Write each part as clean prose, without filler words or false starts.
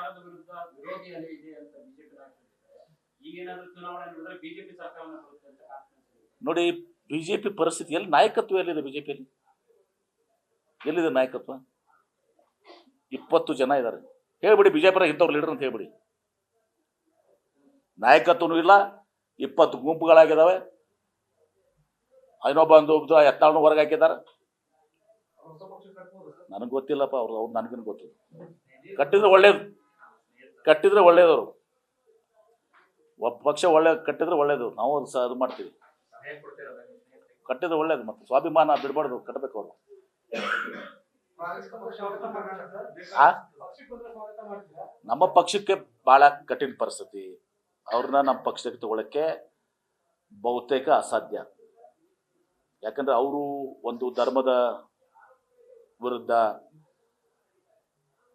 ಸರ್ಕಾರದ ವಿರುದ್ಧ ವಿರೋಧಿ ಅಲೆ ಇದೆ ಅಂತ ಬಿಜೆಪಿ ಈಗೇನಾದ್ರೂ ಚುನಾವಣೆ ನಡೆದ್ರೆ ಬಿಜೆಪಿ ಸರ್ಕಾರನ ಬರುತ್ತೆ ಅಂತ ನೋಡಿ. ಬಿಜೆಪಿ ಪರಿಸ್ಥಿತಿ ಎಲ್ಲಿ, ನಾಯಕತ್ವ ಎಲ್ಲಿದೆ ಬಿಜೆಪಿಯಲ್ಲಿ? ಎಲ್ಲಿದೆ ನಾಯಕತ್ವ? 20 ಜನ ಇದ್ದಾರೆ, ಹೇಳ್ಬಿಡಿ ಬಿಜೆಪಿ ಇಂಥವ್ರು ಲೀಡರ್ ಅಂತ ಹೇಳ್ಬಿಡಿ. ನಾಯಕತ್ವನೂ ಇಲ್ಲ, 20 ಗುಂಪುಗಳಾಗಿದ್ದಾವೆ. ಇನ್ನೊಬ್ಬ ಒಂದು ಯತ್ನಾಳ್ ಹೊರಗೆ ಹಾಕಿದ್ದಾರೆ. ನನಗೆ ಗೊತ್ತಿಲ್ಲಪ್ಪ, ಅವ್ರು ನನಗೇನು ಗೊತ್ತಿಲ್ಲ. ಕಟ್ಟಿದ್ರೆ ಒಳ್ಳೇದು, ಕಟ್ಟಿದ್ರೆ ಒಳ್ಳೇದವರು. ಒಬ್ಬ ಪಕ್ಷ ಒಳ್ಳೆ ಕಟ್ಟಿದ್ರೆ ಒಳ್ಳೇದು, ನಾವು ಅದು ಮಾಡ್ತೀವಿ. ಕಟ್ಟಿದ್ರೆ ಒಳ್ಳೇದು, ಮತ್ತೆ ಸ್ವಾಭಿಮಾನ ಬಿಡಬಾರ್ದು, ಕಟ್ಟಬೇಕು ಅವರು. ನಮ್ಮ ಪಕ್ಷಕ್ಕೆ ಬಹಳ ಕಠಿಣ ಪರಿಸ್ಥಿತಿ. ಅವ್ರನ್ನ ನಮ್ಮ ಪಕ್ಷಕ್ಕೆ ತಗೊಳ್ಳಕ್ಕೆ ಬಹುತೇಕ ಅಸಾಧ್ಯ. ಯಾಕಂದ್ರೆ ಅವರು ಒಂದು ಧರ್ಮದ ವಿರುದ್ಧ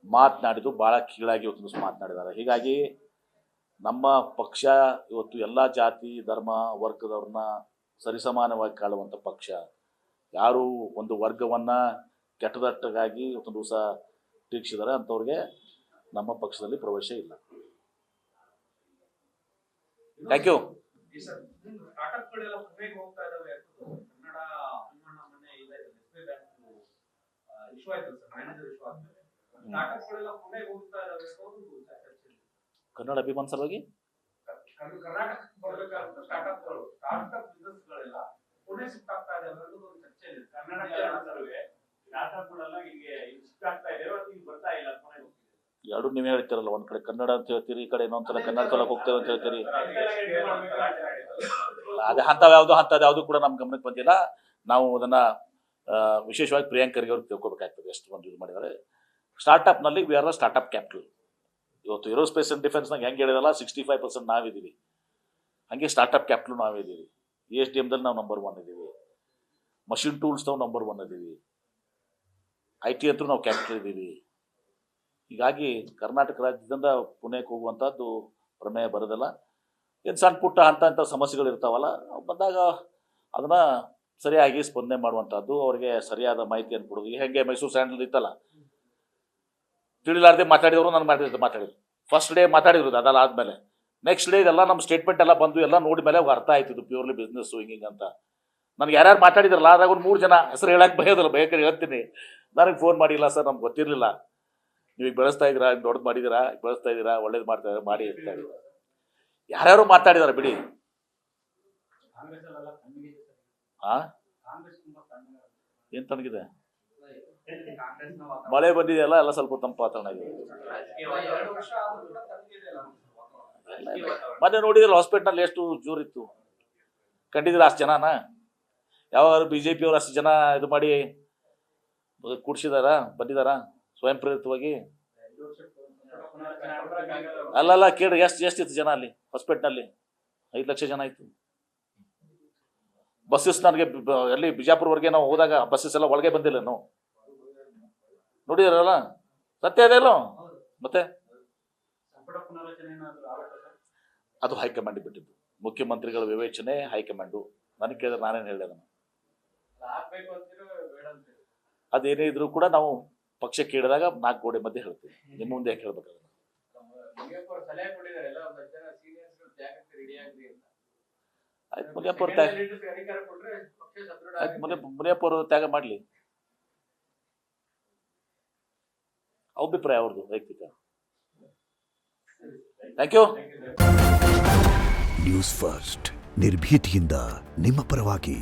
ಮಾತನಾಡಿದ್ದು ಬಹಳ ಕೀಳಾಗಿ ಇವತ್ತು ಮಾತನಾಡಿದ್ದಾರೆ. ಹೀಗಾಗಿ ನಮ್ಮ ಪಕ್ಷ ಇವತ್ತು ಎಲ್ಲ ಜಾತಿ ಧರ್ಮ ವರ್ಗದವ್ರನ್ನ ಸರಿಸಮಾನವಾಗಿ ಕಾಣುವಂಥ ಪಕ್ಷ. ಯಾರು ಒಂದು ವರ್ಗವನ್ನ ಕೆಟ್ಟದಟ್ಟಾಗಿ ಇವತ್ತೊಂದು ದಿವಸ ಟೀಕಿಸಿದ್ದಾರೆ ಅಂಥವ್ರಿಗೆ ನಮ್ಮ ಪಕ್ಷದಲ್ಲಿ ಪ್ರವೇಶ ಇಲ್ಲ. Thank you. ಕನ್ನಡ ಅಭಿಮಾನ ಸಲುವಾಗಿ ಎರಡು ನೀವೇ ಹೇಳ್ತೀರಲ್ಲ, ಒಂದ್ ಕಡೆ ಕನ್ನಡ ಅಂತ ಹೇಳ್ತೀರಿ, ಈ ಕಡೆ ಇನ್ನೊಂದ್ಸಲ ಕನ್ನಡ ಕಲಕ್ ಹೋಗ್ತೇವೆ ಅಂತ ಹೇಳ್ತೀರಿ. ಅದೇ ಅಂಥದ್ದು ಕೂಡ ನಮ್ಮ ಗಮನಕ್ಕೆ ಬಂದಿಲ್ಲ. ನಾವು ಅದನ್ನ ವಿಶೇಷವಾಗಿ ಪ್ರಿಯಾಂಕರ್ಗೆ ಅವ್ರಿಗೆ ತಿಳ್ಕೊಬೇಕಾಗ್ತದೆ ಎಷ್ಟು ಒಂದು ಇದು ಮಾಡಿದ್ದಾರೆ. ಸ್ಟಾರ್ಟ್ಅಪ್ನಲ್ಲಿ ವಿ ಆರ್ ಸ್ಟಾರ್ಟ್ಅಪ್ ಕ್ಯಾಪಿಟಲ್. ಇವತ್ತು ಏರೋಸ್ಪೇಸ್ ಅಂಡ್ ಡಿಫೆನ್ಸ್ನಾಗ ಹೆಂಗೆ ಹೇಳಿದಲ್ಲ 65% ನಾವಿದ್ದೀವಿ, ಹಾಗೆ ಸ್ಟಾರ್ಟ್ಅಪ್ ಕ್ಯಾಪಿಟಲ್ ನಾವಿದ್ದೀವಿ. ASDMದಲ್ಲಿ ನಾವು ನಂಬರ್ 1 ಇದ್ದೀವಿ, ಮಷಿನ್ ಟೂಲ್ಸ್ ನಾವು ನಂಬರ್ 1 ಇದ್ದೀವಿ, IT ಅಂತೂ ನಾವು ಕ್ಯಾಪಿಟಲ್ ಇದ್ದೀವಿ. ಹೀಗಾಗಿ ಕರ್ನಾಟಕ ರಾಜ್ಯದಿಂದ ಪುಣೆಗೆ ಹೋಗುವಂಥದ್ದು ಪ್ರಮೇಯ ಬರೋದಿಲ್ಲ. ಏನು ಸಣ್ಣ ಪುಟ್ಟ ಹಂತ ಸಮಸ್ಯೆಗಳು ಇರ್ತಾವಲ್ಲ, ಬಂದಾಗ ಅದನ್ನು ಸರಿಯಾಗಿ ಸ್ಪಂದನೆ ಮಾಡುವಂಥದ್ದು, ಅವರಿಗೆ ಸರಿಯಾದ ಮಾಹಿತಿಯನ್ನು ಕೊಡೋದು. ಹೇಗೆ ಮೈಸೂರು ಸ್ಯಾಂಡಲ್ ಇತ್ತಲ್ಲ, ತಿಳಿಲಾರ್ದೆ ಮಾತಾಡಿದವರು ನಾನು ಮಾತಾಡಿದ್ರು. ಫಸ್ಟ್ ಡೇ ಮಾತಾಡಿದ್ರು, ಅದೆಲ್ಲ ಆದಮೇಲೆ ನೆಕ್ಸ್ಟ್ ಡೇ ಇದೆಲ್ಲ ನಮ್ಮ ಸ್ಟೇಟ್ಮೆಂಟ್ ಎಲ್ಲ ಬಂದು ಎಲ್ಲ ನೋಡಿ ಮೇಲೆ ಅರ್ಥ ಆಯ್ತಿದ್ದು ಪ್ಯೂರ್ಲಿ ಬಿಸ್ನೆಸ್ ಹಿಂಗಿಂಗ್ ಅಂತ. ನನಗೆ ಯಾರ್ಯಾರು ಮಾತಾಡಿದ್ರಲ್ಲ ಅದಾಗ ಒಂದು 3 ಜನ ಹೆಸರು ಹೇಳಕ್ಕೆ ಬಯೋದಿಲ್ಲ, ಬೇಕಾದ್ರೆ ಹೇಳ್ತೀನಿ. ನನಗೆ ಫೋನ್ ಮಾಡಿಲ್ಲ ಸರ್, ನಮ್ಗೆ ಗೊತ್ತಿರಲಿಲ್ಲ, ನೀವು ಈಗ ಬೆಳೆಸ್ತಾ ಇದ್ದೀರಾ, ದೊಡ್ಡದು ಮಾಡಿದ್ದೀರಾ, ಬೆಳೆಸ್ತಾ ಇದ್ದೀರಾ, ಒಳ್ಳೇದು ಮಾಡ್ತಾ ಮಾಡಿ ಅಂತ ಹೇಳಿ ಯಾರ್ಯಾರು ಮಾತಾಡಿದಾರೆ ಬಿಡಿ. ಏನ್ ತಣ್ಣಗಿದೆ? ಮಳೆ ಬಂದಿದೆಯಲ್ಲ, ಎಲ್ಲ ಸ್ವಲ್ಪ ತಂಪು ವಾತಾವರಣ ಇದೆ. ಮೊನ್ನೆ ನೋಡಿದ್ರೆ ಹಾಸ್ಪಿಟಲ್ ಎಷ್ಟು ಜೋರಿತ್ತು, ಕಂಡಿದ್ರೆ ಅಷ್ಟು ಜನನ? ಯಾವಾಗಾದ್ರು BJP ಅವರು ಅಷ್ಟು ಜನ ಇದು ಮಾಡಿ ಕೂಡ್ಸಿದಾರ, ಬಂದಿದಾರ ಸ್ವಯಂ ಪ್ರೇರಿತವಾಗಿ? ಅಲ್ಲಲ್ಲ ಕೇಳ್ರಿ, ಎಷ್ಟಿತ್ತು ಜನ ಅಲ್ಲಿ ಹಾಸ್ಪಿಟ್ಲ್ನಲ್ಲಿ? 5 ಲಕ್ಷ ಜನ ಇತ್ತು. ಬಸ್ಸಸ್ ನನಗೆ ಎಲ್ಲಿ ಬಿಜಾಪುರವರೆಗೆ ನಾವು ಹೋದಾಗ ಬಸ್ಸಸ್ ಎಲ್ಲ ಒಳಗೆ ಬಂದಿಲ್ಲ, ನಾವು ನೋಡಿದಾರಲ್ಲ, ಸತ್ಯ ಇದೆ ಅಲ್ಲೋ. ಮತ್ತೆ ಅದು ಹೈಕಮಾಂಡ್ ಬಿಟ್ಟಿದ್ದು, ಮುಖ್ಯಮಂತ್ರಿಗಳ ವಿವೇಚನೆ ಹೈಕಮಾಂಡು. ನನಗೆ ಕೇಳಿದ್ರೆ ನಾನೇನು ಹೇಳಿದೆ, ಅದೇನೇ ಇದ್ರು ಕೂಡ ನಾವು ಪಕ್ಷ ಕೇಳಿದಾಗ 4 ಗೋಡೆ ಮಧ್ಯೆ ಹೇಳ್ತೀವಿ, ನಿಮ್ಮ ಮುಂದೆ ಯಾಕೆ ಹೇಳ್ಬೇಕಾದ್ರೆ. ಆಯ್ತು, ಮುನಿಯಪ್ಪ ಅವರು ತ್ಯಾಗ ಮಾಡಲಿ, ಅಭಿಪ್ರಾಯ ಅವ್ರದ್ದು ವೈಯಕ್ತಿಕ. Thank you. ನ್ಯೂಸ್ ಫಸ್ಟ್, ನಿರ್ಭೀತಿಯಿಂದ ನಿಮ್ಮ ಪರವಾಗಿ.